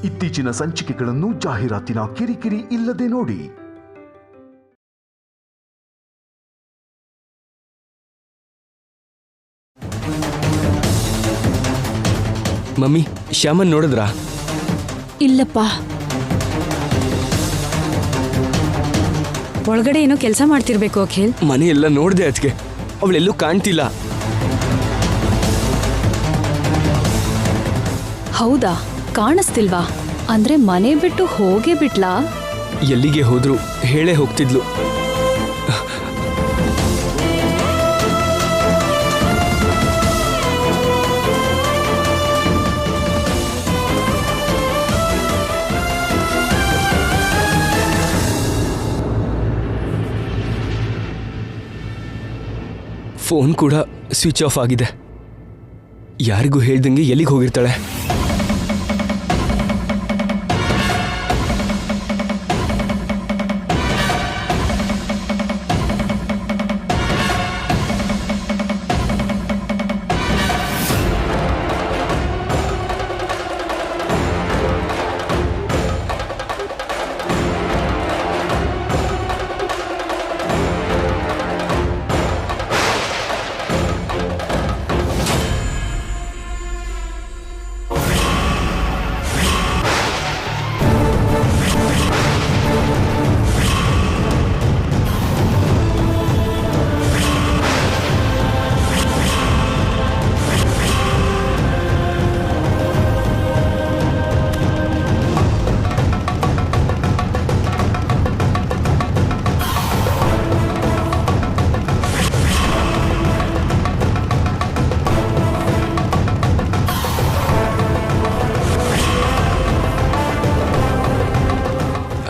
ಇತ್ತೀಚಿನ ಸಂಚಿಕೆಗಳನ್ನು ಜಾಹೀರಾತಿನ ಕಿರಿಕಿರಿ ಇಲ್ಲದೆ ನೋಡಿ. ಮಮ್ಮಿ, ಶ್ಯಾಮನ್ ನೋಡಿದ್ರಾ? ಇಲ್ಲಪ್ಪ. ಒಳಗಡೆ ಏನೋ ಕೆಲಸ ಮಾಡ್ತಿರ್ಬೇಕು ಅಖಿಲ್. ಮನೆಯೆಲ್ಲ ನೋಡಿದೆ ಅದಕ್ಕೆ, ಅವಳೆಲ್ಲೂ ಕಾಣ್ತಿಲ್ಲ. ಹೌದಾ? ಕಾಣಿಸ್ತಿಲ್ವಾ? ಅಂದ್ರೆ ಮನೆ ಬಿಟ್ಟು ಹೋಗೇ ಬಿಟ್ಲಾ? ಎಲ್ಲಿಗೆ ಹೋದ್ರು ಹೇಳೇ ಹೋಗ್ತಿದ್ಲು. ಫೋನ್ ಕೂಡ ಸ್ವಿಚ್ ಆಫ್ ಆಗಿದೆ. ಯಾರಿಗೂ ಹೇಳ್ದಂಗೆ ಎಲ್ಲಿಗೆ ಹೋಗಿರ್ತಾಳೆ?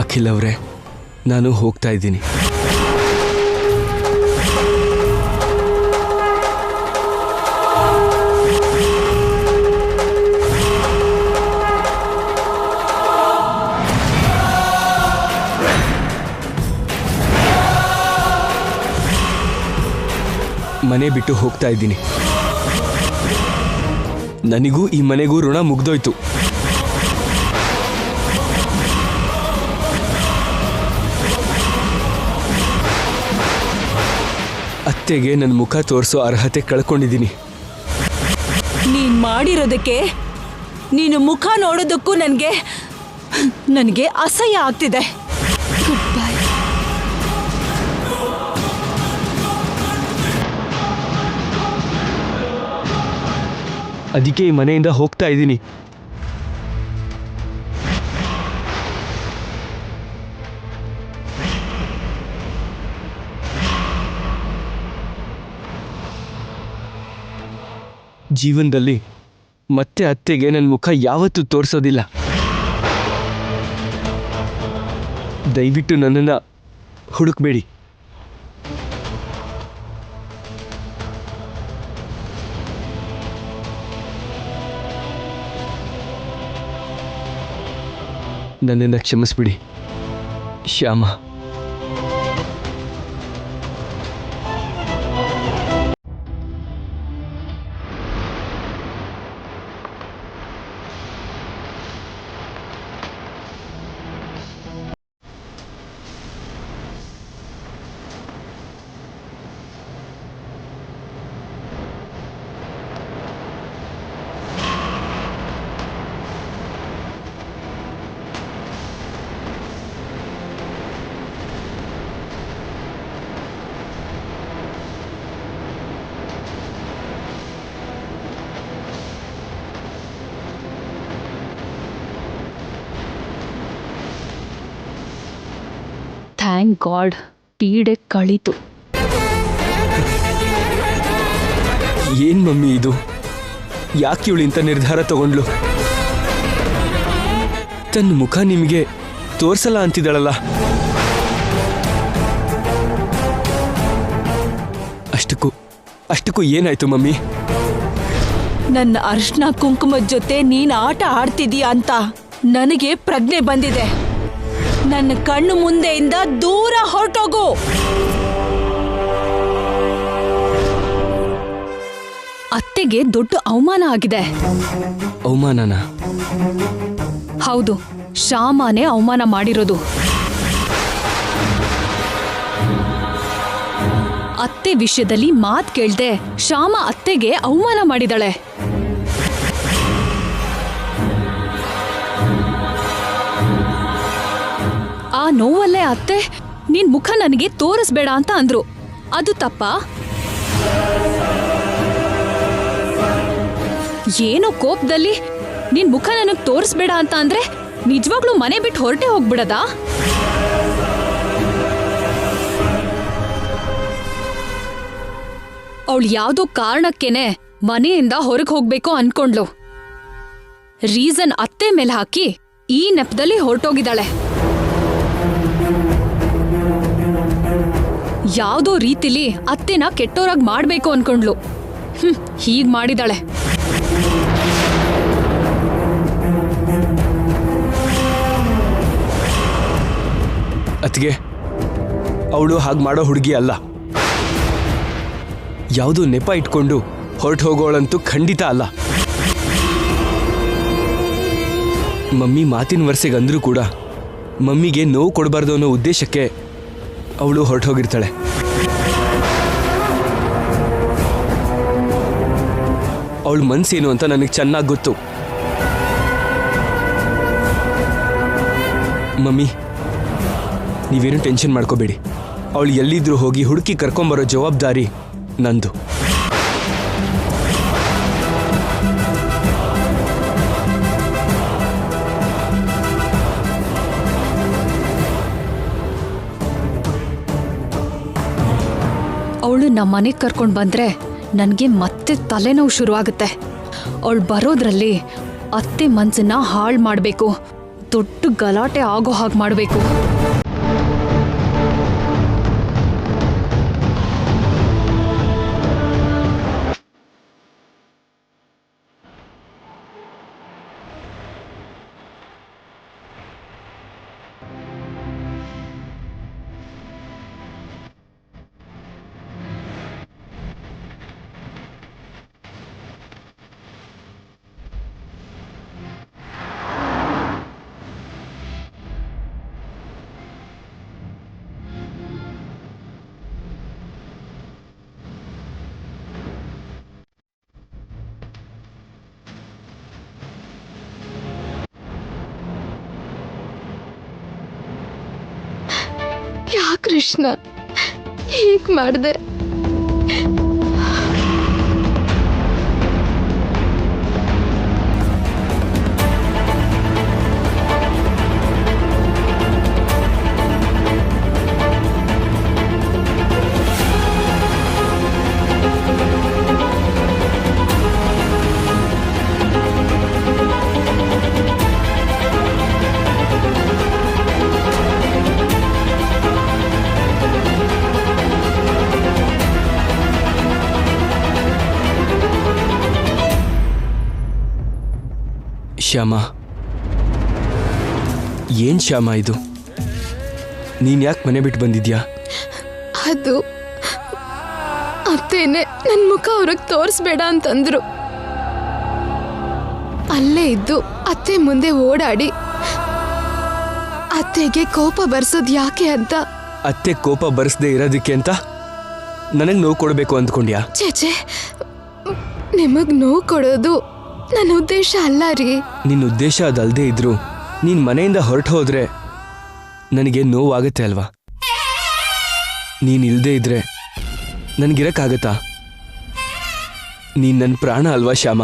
ಅಖಿಲ್ ಅವರೇ, ನಾನು ಹೋಗ್ತಾ ಇದ್ದೀನಿ. ಮನೆ ಬಿಟ್ಟು ಹೋಗ್ತಾ ಇದ್ದೀನಿ. ನನಗೂ ಈ ಮನೆಗೂ ಋಣ ಮುಗ್ದೋಯ್ತು. ಅತ್ತೆಗೆ ನನ್ನ ಮುಖ ತೋರಿಸೋ ಅರ್ಹತೆ ಕಳ್ಕೊಂಡಿದ್ದೀನಿ. ನೀನ್ ಮಾಡಿರೋದಕ್ಕೆ, ನೀನು ಮುಖ ನೋಡೋದಕ್ಕೂ ನನಗೆ ಅಸಹ್ಯ ಆಗ್ತಿದೆ. Good bye. ಅದಕ್ಕೆ ಈ ಮನೆಯಿಂದ ಹೋಗ್ತಾ ಇದ್ದೀನಿ. ಜೀವನದಲ್ಲಿ ಮತ್ತೆ ಅತ್ತೆಗೆ ನನ್ನ ಮುಖ ಯಾವತ್ತೂ ತೋರಿಸೋದಿಲ್ಲ. ದಯವಿಟ್ಟು ನನ್ನನ್ನು ಹುಡುಕಬೇಡಿ. ನನ್ನನ್ನು ಕ್ಷಮಿಸ್ಬಿಡಿ ಶ್ಯಾಮ. ಥ್ಯಾಂಕ್ ಗಾಡ್, ಪೀಡೆ ಕಳೀತು. ಏನ್ ಮಮ್ಮಿ ಇದು? ಯಾಕೆ ಇವಳು ಇಂಥ ನಿರ್ಧಾರ ತಗೊಂಡ್ಲು? ತನ್ನ ಮುಖ ನಿಮಗೆ ತೋರ್ಸಲ್ಲ ಅಂತಿದ್ದಾಳಲ್ಲ. ಅಷ್ಟಕ್ಕೂ ಏನಾಯ್ತು ಮಮ್ಮಿ? ನನ್ನ ಅರ್ಶನ ಕುಂಕುಮದ ಜೊತೆ ನೀನ್ ಆಟ ಆಡ್ತಿದೀಯ ಅಂತ ನನಗೆ ಪ್ರಜ್ಞೆ ಬಂದಿದೆ. ನನ್ನ ಕಣ್ಣು ಮುಂದೆಯಿಂದ ದೂರ ಹೊರಟೋಗು. ಅತ್ತೆಗೆ ದೊಡ್ಡ ಅವಮಾನ ಆಗಿದೆ. ಅವಮಾನನ? ಹೌದು, ಶ್ಯಾಮನೇ ಅವಮಾನ ಮಾಡಿರೋದು. ಅತ್ತೆ ವಿಷಯದಲ್ಲಿ ಮಾತ್ ಕೇಳ್ದೆ ಶ್ಯಾಮ ಅತ್ತೆಗೆ ಅವಮಾನ ಮಾಡಿದಾಳೆ. ಆ ನೋವಲ್ಲೇ ಅತ್ತೆ ನಿನ್ ಮುಖ ನನಗೆ ತೋರಿಸ್ಬೇಡ ಅಂತ ಅಂದ್ರು. ಅದು ತಪ್ಪಾ? ಏನೋ ಕೋಪದಲ್ಲಿ ನಿನ್ ಮುಖ ನನಗ್ ತೋರಿಸ್ಬೇಡ ಅಂತ ಅಂದ್ರೆ ನಿಜವಾಗ್ಲೂ ಮನೆ ಬಿಟ್ಟು ಹೊರಟೆ ಹೋಗ್ಬಿಡದಾ? ಅವಳು ಯಾವ್ದೋ ಕಾರಣಕ್ಕೇನೆ ಮನೆಯಿಂದ ಹೊರಗೆ ಹೋಗ್ಬೇಕು ಅನ್ಕೊಂಡ್ಲು. ರೀಸನ್ ಅತ್ತೆ ಮೇಲೆ ಹಾಕಿ ಈ ನೆಪದಲ್ಲಿ ಹೊರಟೋಗಿದ್ದಾಳೆ. ಯಾವ್ದೋ ರೀತಿಲಿ ಅತ್ತೆನ ಕೆಟ್ಟೋರಾಗ್ ಮಾಡ್ಬೇಕು ಅನ್ಕೊಂಡ್ಲು. ಹೀಗ್ ಮಾಡಿದಾಳೆ. ಅತ್ತಿಗೆ, ಅವಳು ಹಾಗೆ ಮಾಡೋ ಹುಡುಗಿ ಅಲ್ಲ. ಯಾವುದೋ ನೆಪ ಇಟ್ಕೊಂಡು ಹೊರಟು ಹೋಗೋಳಂತೂ ಖಂಡಿತ ಅಲ್ಲ. ಮಮ್ಮಿ ಮಾತಿನ ವರ್ಷೆಗೆ ಅಂದ್ರೂ ಕೂಡ ಮಮ್ಮಿಗೆ ನೋವು ಕೊಡಬಾರ್ದು ಅನ್ನೋ ಉದ್ದೇಶಕ್ಕೆ ಅವಳು ಹೊರಟು ಹೋಗಿರ್ತಾಳೆ. ಅವಳ ಮನ್ಸೇನು ಅಂತ ನನಗೆ ಚೆನ್ನಾಗಿ ಗೊತ್ತು. ಮಮ್ಮಿ, ನೀವೇನು ಟೆನ್ಷನ್ ಮಾಡ್ಕೋಬೇಡಿ. ಅವಳು ಎಲ್ಲಿದ್ರೂ ಹೋಗಿ ಹುಡುಕಿ ಕರ್ಕೊಂಬರೋ ಜವಾಬ್ದಾರಿ ನಂದು. ಅವಳು ನಮ್ಮ ಮನೆಗೆ ಕರ್ಕೊಂಡು ಬಂದ್ರೆ ನನಗೆ ಮತ್ತೆ ತಲೆನೋವು ಶುರುವಾಗುತ್ತೆ. ಅವಳು ಬರೋದ್ರಲ್ಲಿ ಅತ್ತೆ ಮನ್ಸನ್ನ ಹಾಳು ಮಾಡಬೇಕು, ದೊಡ್ಡ ಗಲಾಟೆ ಆಗೋ ಹಾಗೆ ಮಾಡಬೇಕು. ಯಾಕೆ ಕೃಷ್ಣ ಹೀಗ್ ಮಾಡಿದೆ? ಶ್ಯಾಮ, ಏನ್ ಶ್ಯಾಮ ಇದು? ನೀನ್ ಯಾಕೆ ಮನೆ ಬಿಟ್ಟು ಬಂದಿದ್ಯಾ? ಅದು ಅತ್ತೇನೆ ನನ್ ಮುಖ ಅವ್ರಿಗೆ ತೋರಿಸ್ಬೇಡ ಅಂತಂದ್ರು. ಅಲ್ಲೇ ಇದ್ದು ಅತ್ತೆ ಮುಂದೆ ಓಡಾಡಿ ಅತ್ತೆಗೆ ಕೋಪ ಬರ್ಸೋದ್ ಯಾಕೆ ಅಂತ. ಅತ್ತೆ ಕೋಪ ಬರ್ಸದೆ ಇರೋದಕ್ಕೆ ಅಂತ ನನಗೆ ನೋವು ಕೊಡಬೇಕು ಅಂದ್ಕೊಂಡ್ಯಾ? ಚೇಚೆ, ನಿಮಗ್ ನೋವು ಕೊಡೋದು ನನ್ನ ಉದ್ದೇಶ ಅಲ್ಲ ರೀ. ನಿನ್ನ ಉದ್ದೇಶ ಅದಲ್ದೇ ಇದ್ರು ನೀನ್ ಮನೆಯಿಂದ ಹೊರಟು ಹೋದ್ರೆ ನನಗೆ ನೋವಾಗತ್ತೆ ಅಲ್ವಾ? ನೀನ್ ಇಲ್ದೇ ಇದ್ರೆ ನನಗಿರಕ್ಕಾಗತ್ತಾ? ನೀನ್ ನನ್ನ ಪ್ರಾಣ ಅಲ್ವಾ ಶ್ಯಾಮ?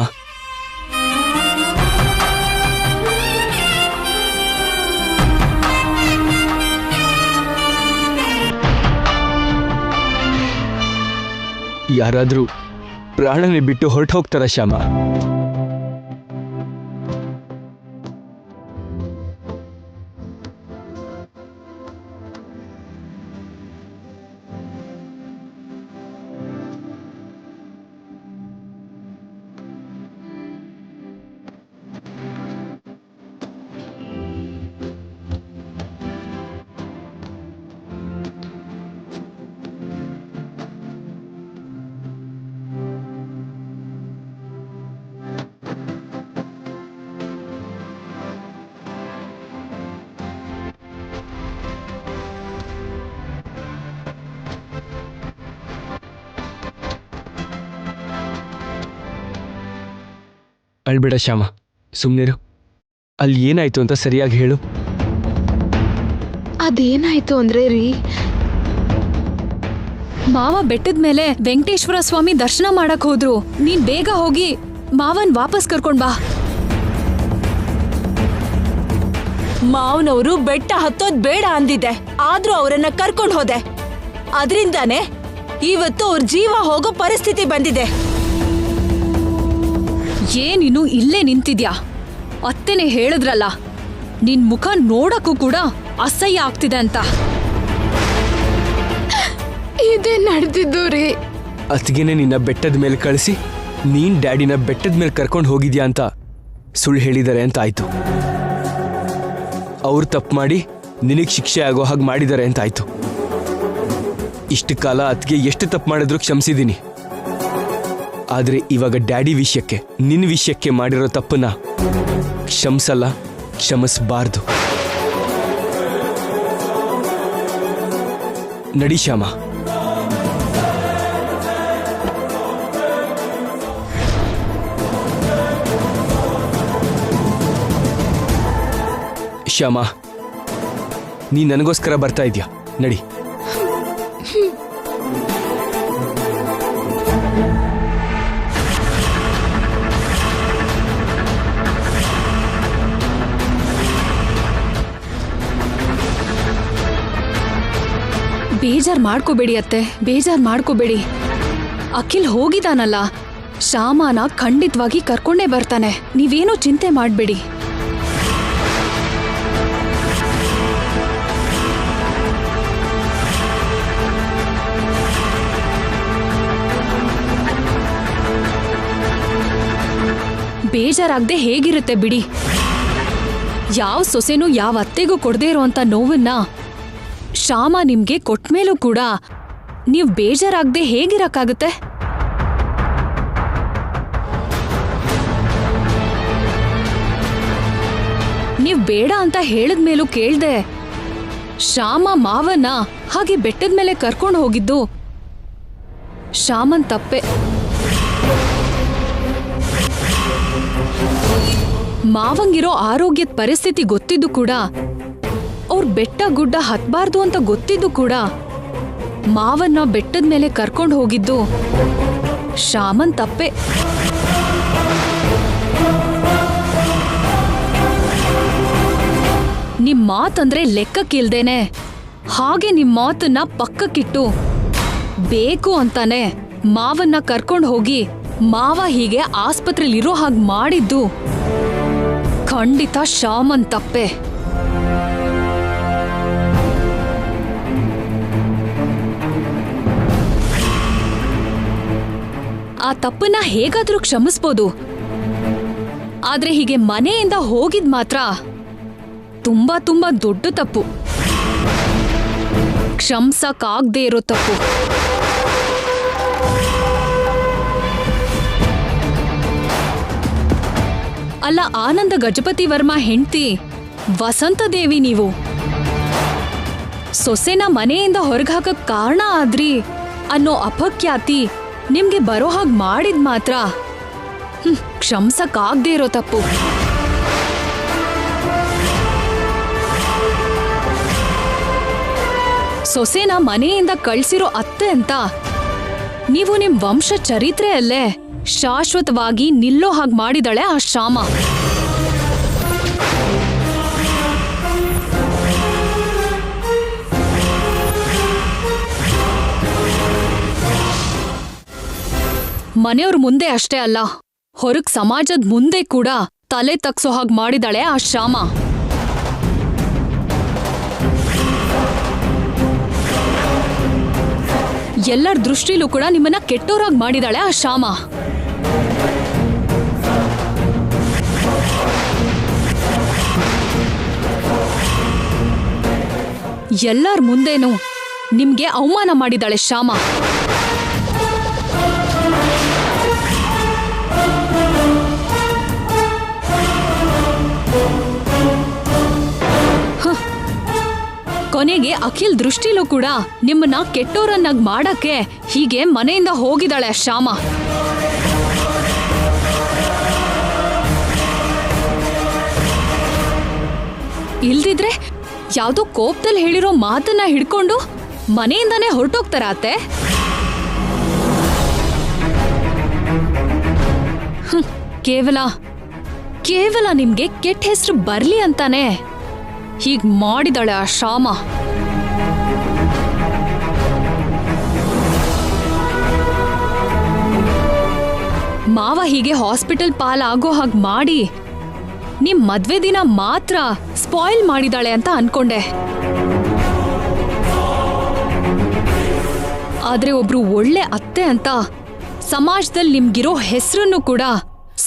ಯಾರಾದ್ರೂ ಪ್ರಾಣನೇ ಬಿಟ್ಟು ಹೊರಟು ಹೋಗ್ತಾರ ಶ್ಯಾಮ? ಅಳ್ಬೇಡ ಶ್ಯಾಮ, ಸುಮ್ಮನಿರು. ಅಲ್ಲಿ ಏನಾಯ್ತು ಅಂತ ಸರಿಯಾಗಿ ಹೇಳು. ಅದೇನಾಯ್ತು ಅಂದ್ರೆ ರೀ, ಮಾವ ಬೆಟ್ಟದ ಮೇಲೆ ವೆಂಕಟೇಶ್ವರ ಸ್ವಾಮಿ ದರ್ಶನ ಮಾಡಕ್ ಹೋದ್ರು. ನೀನ್ ಬೇಗ ಹೋಗಿ ಮಾವನ್ ವಾಪಸ್ ಕರ್ಕೊಂಡ್ ಬಾ. ಮಾವನವರು ಬೆಟ್ಟ ಹತ್ತೋದ್ ಬೇಡ ಅಂದಿದ್ದೆ, ಆದ್ರೂ ಅವರನ್ನ ಕರ್ಕೊಂಡು ಹೋದೆ. ಅದರಿಂದಾನೆ ಇವತ್ತು ಅವ್ರ ಜೀವ ಹೋಗೋ ಪರಿಸ್ಥಿತಿ ಬಂದಿದೆ. ಏನಿನ್ನು ಇಲ್ಲೇ ನಿಂತಿದ್ಯಾ? ಅತ್ತೆನೆ ಹೇಳಿದ್ರಲ್ಲ, ನಿನ್ ಮುಖ ನೋಡಕ್ಕೂ ಕೂಡ ಅಸಹ್ಯ ಆಗ್ತಿದೆ ಅಂತ. ಇದೇ ನಡೆದಿದ್ದು ರೀ. ಅತ್ತಿಗೆನೆ ನಿನ್ನ ಬೆಟ್ಟದ ಮೇಲೆ ಕಳಿಸಿ ನೀನ್ ಡ್ಯಾಡಿನ ಬೆಟ್ಟದ ಮೇಲೆ ಕರ್ಕೊಂಡು ಹೋಗಿದ್ಯಾ ಅಂತ ಸುಳ್ಳು ಹೇಳಿದ್ದಾರೆ ಅಂತ ಆಯ್ತು. ಅವ್ರು ತಪ್ಪು ಮಾಡಿ ನಿನಗೆ ಶಿಕ್ಷೆ ಆಗೋ ಹಾಗೆ ಮಾಡಿದ್ದಾರೆ ಅಂತ ಆಯ್ತು. ಇಷ್ಟು ಕಾಲ ಅತ್ತಿಗೆ ಎಷ್ಟು ತಪ್ಪು ಮಾಡಿದ್ರು ಕ್ಷಮಿಸಿದ್ದೀನಿ. ಆದರೆ ಇವಾಗ ಡ್ಯಾಡಿ ವಿಷಯಕ್ಕೆ, ನಿನ್ನ ವಿಷಯಕ್ಕೆ ಮಾಡಿರೋ ತಪ್ಪನ್ನ ಕ್ಷಮಿಸಲ್ಲ, ಕ್ಷಮಿಸಬಾರ್ದು. ನಡಿ ಶ್ಯಾಮ. ಶ್ಯಾಮ, ನೀ ನನಗೋಸ್ಕರ ಬರ್ತಾ ಇದೀಯಾ? ನಡಿ. ಬೇಜಾರ್ ಮಾಡ್ಕೋಬೇಡಿ ಅತ್ತೆ, ಬೇಜಾರ್ ಮಾಡ್ಕೋಬೇಡಿ. ಅಖಿಲ್ ಹೋಗಿದಾನಲ್ಲ, ಶ್ಯಾಮನ ಖಂಡಿತವಾಗಿ ಕರ್ಕೊಂಡೇ ಬರ್ತಾನೆ. ನೀವೇನೂ ಚಿಂತೆ ಮಾಡ್ಬೇಡಿ. ಬೇಜಾರಾಗ್ದೆ ಹೇಗಿರುತ್ತೆ ಬಿಡಿ. ಯಾವ ಸೊಸೆನೂ ಯಾವ ಅತ್ತೆಗೂ ಕೊಡದೇ ಇರೋಂಥ ನೋವನ್ನ ಶ್ಯಾಮ ನಿಮ್ಗೆ ಕೊಟ್ಮೇಲೂ ಕೂಡ ನೀವು ಬೇಜಾರಾಗ್ದೆ ಹೇಗಿರಕ್ಕಾಗುತ್ತೆ? ನೀವ್ ಬೇಡ ಅಂತ ಹೇಳಿದ್ಮೇಲೂ ಕೇಳ್ದೆ ಶ್ಯಾಮ ಮಾವನ್ನ ಹಾಗೆ ಬೆಟ್ಟದ ಮೇಲೆ ಕರ್ಕೊಂಡು ಹೋಗಿದ್ದು ಶ್ಯಾಮನ್ ತಪ್ಪೆ. ಮಾವಂಗಿರೋ ಆರೋಗ್ಯದ ಪರಿಸ್ಥಿತಿ ಗೊತ್ತಿದ್ದು ಕೂಡ, ಅವ್ರ ಬೆಟ್ಟ ಗುಡ್ಡ ಹತ್ಬಾರ್ದು ಅಂತ ಗೊತ್ತಿದ್ದು ಕೂಡ ಮಾವನ್ನ ಬೆಟ್ಟದ ಮೇಲೆ ಕರ್ಕೊಂಡು ಹೋಗಿದ್ದು ಶ್ಯಾಮನ್ ತಪ್ಪೆ. ನಿಮ್ ಮಾತಂದ್ರೆ ಲೆಕ್ಕಕ್ಕಿಲ್ದೇನೆ ಹಾಗೆ ನಿಮ್ ಮಾತನ್ನ ಪಕ್ಕಕ್ಕಿಟ್ಟು ಬೇಕು ಅಂತಾನೆ ಮಾವನ್ನ ಕರ್ಕೊಂಡು ಹೋಗಿ ಮಾವ ಹೀಗೆ ಆಸ್ಪತ್ರೆಲಿರೋ ಹಾಗೆ ಮಾಡಿದ್ದು ಖಂಡಿತ ಶ್ಯಾಮನ್ ತಪ್ಪೆ. ಆ ತಪ್ಪನ್ನ ಹೇಗಾದ್ರೂ ಕ್ಷಮಿಸ್ಬೋದು, ಆದ್ರೆ ಹೀಗೆ ಮನೆಯಿಂದ ಹೋಗಿದ್ ಮಾತ್ರ ತುಂಬಾ ತುಂಬಾ ದೊಡ್ಡ ತಪ್ಪು, ಕ್ಷಮಿಸಕ್ಕಾಗ್ದೇ ಇರೋ ತಪ್ಪು. ಅಲ್ಲ, ಆನಂದ ಗಜಪತಿ ವರ್ಮಾ ಹೆಂಡ್ತಿ ವಸಂತದೇವಿ ನೀವು. ಸೊಸೆನ ಮನೆಯಿಂದ ಹೊರಗಾಕಕ್ ಕಾರಣ ಆದ್ರಿ ಅನ್ನೋ ಅಪಖ್ಯಾತಿ ನಿಮ್ಗೆ ಬರೋ ಹಾಗೆ ಮಾಡಿದ್ ಮಾತ್ರ ಕ್ಷಮಿಸಕ್ಕಾಗ್ದೇ ಇರೋ ತಪ್ಪು. ಸೊಸೆನ ಮನೆಯಿಂದ ಕಳ್ಸಿರೋ ಅತ್ತೆ ಅಂತ ನೀವು ನಿಮ್ ವಂಶ ಚರಿತ್ರೆಯಲ್ಲೇ ಶಾಶ್ವತವಾಗಿ ನಿಲ್ಲೋ ಹಾಗೆ ಮಾಡಿದಳೆ ಆ ಶ್ಯಾಮ. ಮನೆಯವ್ರ ಮುಂದೆ ಅಷ್ಟೇ ಅಲ್ಲ, ಹೊರಗ್ ಸಮಾಜದ ಮುಂದೆ ಕೂಡ ತಲೆ ತಗ್ಸೋ ಹಾಗೆ ಮಾಡಿದಳೆ ಆ ಶ್ಯಾಮ. ಎಲ್ಲರ ದೃಷ್ಟಿಲೂ ಕೂಡ ನಿಮ್ಮನ್ನ ಕೆಟ್ಟೋರಾಗಿ ಮಾಡಿದಾಳೆ ಆ ಶ್ಯಾಮ. ಎಲ್ಲರ ಮುಂದೇನೂ ನಿಮ್ಗೆ ಅವಮಾನ ಮಾಡಿದಾಳೆ ಶ್ಯಾಮ. ಕೊನೆಗೆ ಅಖಿಲ್ ದೃಷ್ಟಿಲೂ ಕೂಡ ನಿಮ್ಮನ್ನ ಕೆಟ್ಟೋರನ್ನಾಗಿ ಮಾಡಕ್ಕೆ ಹೀಗೆ ಮನೆಯಿಂದ ಹೋಗಿದಾಳೆ ಶ್ಯಾಮ. ಇಲ್ದಿದ್ರೆ ಯಾವ್ದೋ ಕೋಪದಲ್ಲಿ ಹೇಳಿರೋ ಮಾತನ್ನ ಹಿಡ್ಕೊಂಡು ಮನೆಯಿಂದಾನೇ ಹೊರಟೋಗ್ತಾರ ಅತ್ತೆ. ಕೇವಲ ನಿಮ್ಗೆ ಕೆಟ್ಟ ಹೆಸರು ಬರ್ಲಿ ಅಂತಾನೆ ಹೀಗ್ ಮಾಡಿದಾಳೆ ಆ ಶ್ಯಾಮ. ಮಾವ ಹೀಗೆ ಹಾಸ್ಪಿಟಲ್ ಪಾಲಾಗೋ ಹಾಗೆ ಮಾಡಿ ನಿಮ್ ಮದ್ವೆ ದಿನ ಮಾತ್ರ ಸ್ಪಾಯಿಲ್ ಮಾಡಿದಾಳೆ ಅಂತ ಅನ್ಕೊಂಡೆ. ಆದ್ರೆ ಒಬ್ರು ಒಳ್ಳೆ ಅತ್ತೆ ಅಂತ ಸಮಾಜದಲ್ಲಿ ನಿಮ್ಗಿರೋ ಹೆಸರನ್ನು ಕೂಡ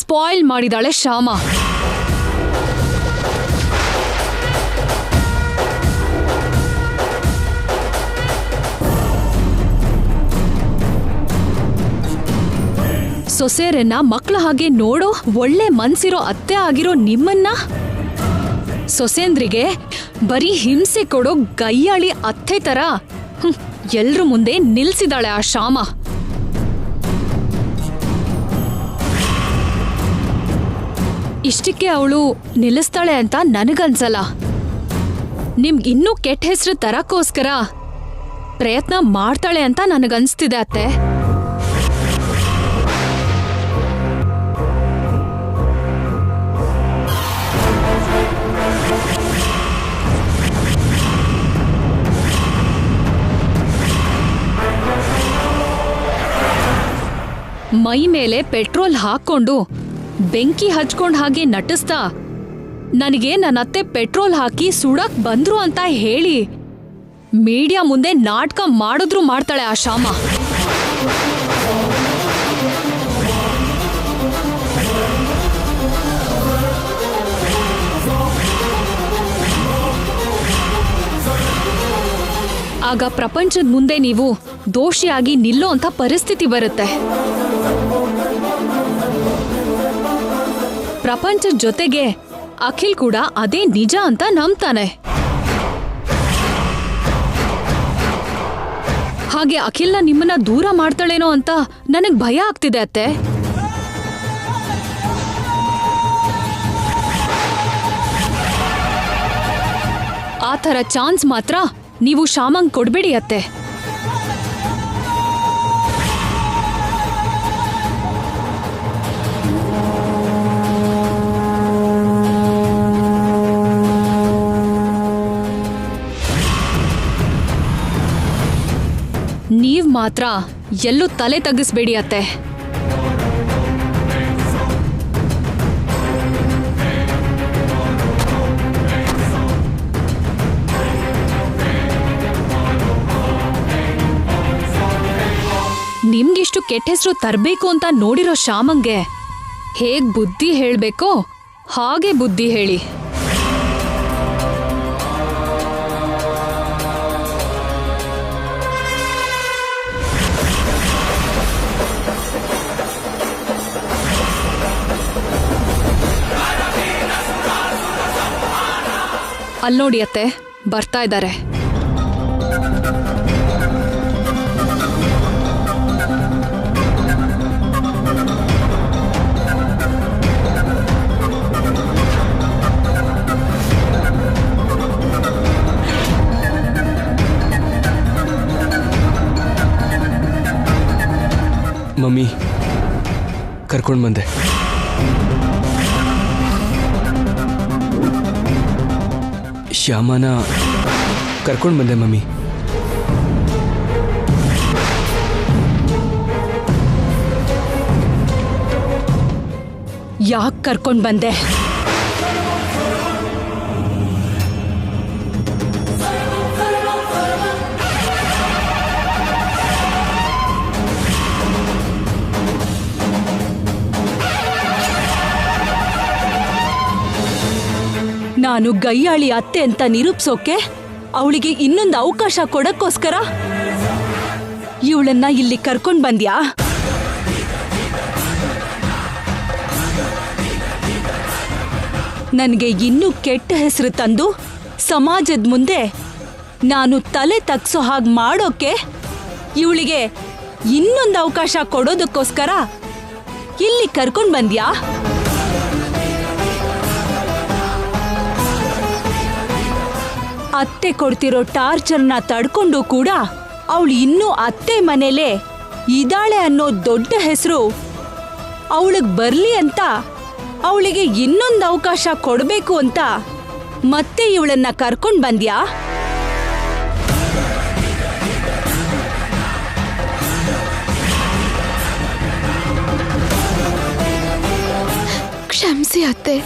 ಸ್ಪಾಯಿಲ್ ಮಾಡಿದಾಳೆ ಶ್ಯಾಮ. ಸೊಸೆಯರನ್ನ ಮಕ್ಳ ಹಾಗೆ ನೋಡೋ ಒಳ್ಳೆ ಮನ್ಸಿರೋ ಅತ್ತೆ ಆಗಿರೋ ನಿಮ್ಮನ್ನ ಸೊಸೆಂದ್ರಿಗೆ ಬರೀ ಹಿಂಸೆ ಕೊಡೋ ಗಯ್ಯಾಳಿ ಅತ್ತೆ ತರ ಎಲ್ರ ಮುಂದೆ ನಿಲ್ಸಿದಾಳೆ ಆ ಶ್ಯಾಮ. ಇಷ್ಟಕ್ಕೆ ಅವಳು ನಿಲ್ಲಿಸ್ತಾಳೆ ಅಂತ ನನಗನ್ಸಲ್ಲ. ನಿಮ್ಗಿನ್ನೂ ಕೆಟ್ಟ ಹೆಸರು ತರಕ್ಕೋಸ್ಕರ ಪ್ರಯತ್ನ ಮಾಡ್ತಾಳೆ ಅಂತ ನನಗನ್ಸ್ತಿದೆ ಅತ್ತೆ. ಮೈ ಮೇಲೆ ಪೆಟ್ರೋಲ್ ಹಾಕೊಂಡು ಬೆಂಕಿ ಹಚ್ಕೊಂಡ್ ಹಾಗೆ ನಟಿಸ್ತಾ ನನಗೆ ನನ್ನ ಅತ್ತೆ ಪೆಟ್ರೋಲ್ ಹಾಕಿ ಸುಡಕ್ ಬಂದ್ರು ಅಂತ ಹೇಳಿ ಮೀಡಿಯಾ ಮುಂದೆ ನಾಟಕ ಮಾಡಿದ್ರು ಮಾಡ್ತಾಳೆ ಆ ಶ್ಯಾಮ. ಆಗ ಪ್ರಪಂಚದ ಮುಂದೆ ನೀವು ದೋಷಿಯಾಗಿ ನಿಲ್ಲೋ ಅಂತ ಪರಿಸ್ಥಿತಿ ಬರುತ್ತೆ. ಪ್ರಪಂಚದ ಜೊತೆಗೆ ಅಖಿಲ್ ಕೂಡ ಅದೇ ನಿಜ ಅಂತ ನಂಬ್ತಾನೆ. ಹಾಗೆ ಅಖಿಲ್ನ ನಿಮ್ಮನ್ನ ದೂರ ಮಾಡ್ತಾಳೇನೋ ಅಂತ ನನಗ್ ಭಯ ಆಗ್ತಿದೆ ಅತ್ತೆ. ಆ ಥರ ಚಾನ್ಸ್ ಮಾತ್ರ ನೀವು ಶ್ಯಾಮಂಗ್ ಕೊಡ್ಬೇಡಿ ಅತ್ತೆ. ನೀವ್ ಮಾತ್ರ ಎಲ್ಲೂ ತಲೆ ತಗ್ಗಿಸ್ಬೇಡಿ ಅತ್ತೆ. ನಿಮ್ಗಿಷ್ಟು ಕೆಟ್ಟ ಹೆಸರು ತರಬೇಕು ಅಂತ ನೋಡಿರೋ ಶ್ಯಾಮಂಗೆ ಹೇಗ್ ಬುದ್ಧಿ ಹೇಳ್ಬೇಕೋ ಹಾಗೆ ಬುದ್ಧಿ ಹೇಳಿ. ಅಲ್ನೋಡಿ ಅತ್ತೆ, ಬರ್ತಾ ಇದ್ದಾರೆ. ಮಮ್ಮಿ ಕರ್ಕೊಂಡು ಬಂದೆ. ಶ್ಯಾಮನ ಕರ್ಕೊಂಡು ಬಂದೆ ಮಮ್ಮಿ. ಯಾಕೆ ಕರ್ಕೊಂಡು ಬಂದೆ? ನಾನು ಗಯ್ಯಾಳಿ ಅತ್ತೆ ಅಂತ ನಿರೂಪಿಸೋಕೆ ಅವಳಿಗೆ ಇನ್ನೊಂದು ಅವಕಾಶ ಕೊಡಕ್ಕೋಸ್ಕರ ಇವಳನ್ನ ಇಲ್ಲಿ ಕರ್ಕೊಂಡ್ ಬಂದ್ಯಾ? ನನಗೆ ಇನ್ನೂ ಕೆಟ್ಟ ಹೆಸರು ತಂದು ಸಮಾಜದ ಮುಂದೆ ನಾನು ತಲೆ ತಗ್ಸೋ ಹಾಗೆ ಮಾಡೋಕೆ ಇವಳಿಗೆ ಇನ್ನೊಂದು ಅವಕಾಶ ಕೊಡೋದಕ್ಕೋಸ್ಕರ ಇಲ್ಲಿ ಕರ್ಕೊಂಡ್ ಬಂದ್ಯಾ? ಅತ್ತೆ ಕೊಡ್ತಿರೋ ಟಾರ್ಚರ್ನ ತಡ್ಕೊಂಡು ಕೂಡ ಅವಳು ಇನ್ನೂ ಅತ್ತೆ ಮನೇಲೆ ಇದಾಳೆ ಅನ್ನೋ ದೊಡ್ಡ ಹೆಸರು ಅವಳಿಗೆ ಬರ್ಲಿ ಅಂತ ಅವಳಿಗೆ ಇನ್ನೊಂದು ಅವಕಾಶ ಕೊಡಬೇಕು ಅಂತ ಮತ್ತೆ ಇವಳನ್ನ ಕರ್ಕೊಂಡ್ ಬಂದ್ಯಾ? ಕ್ಷಮಿಸಿ ಅತ್ತೆ.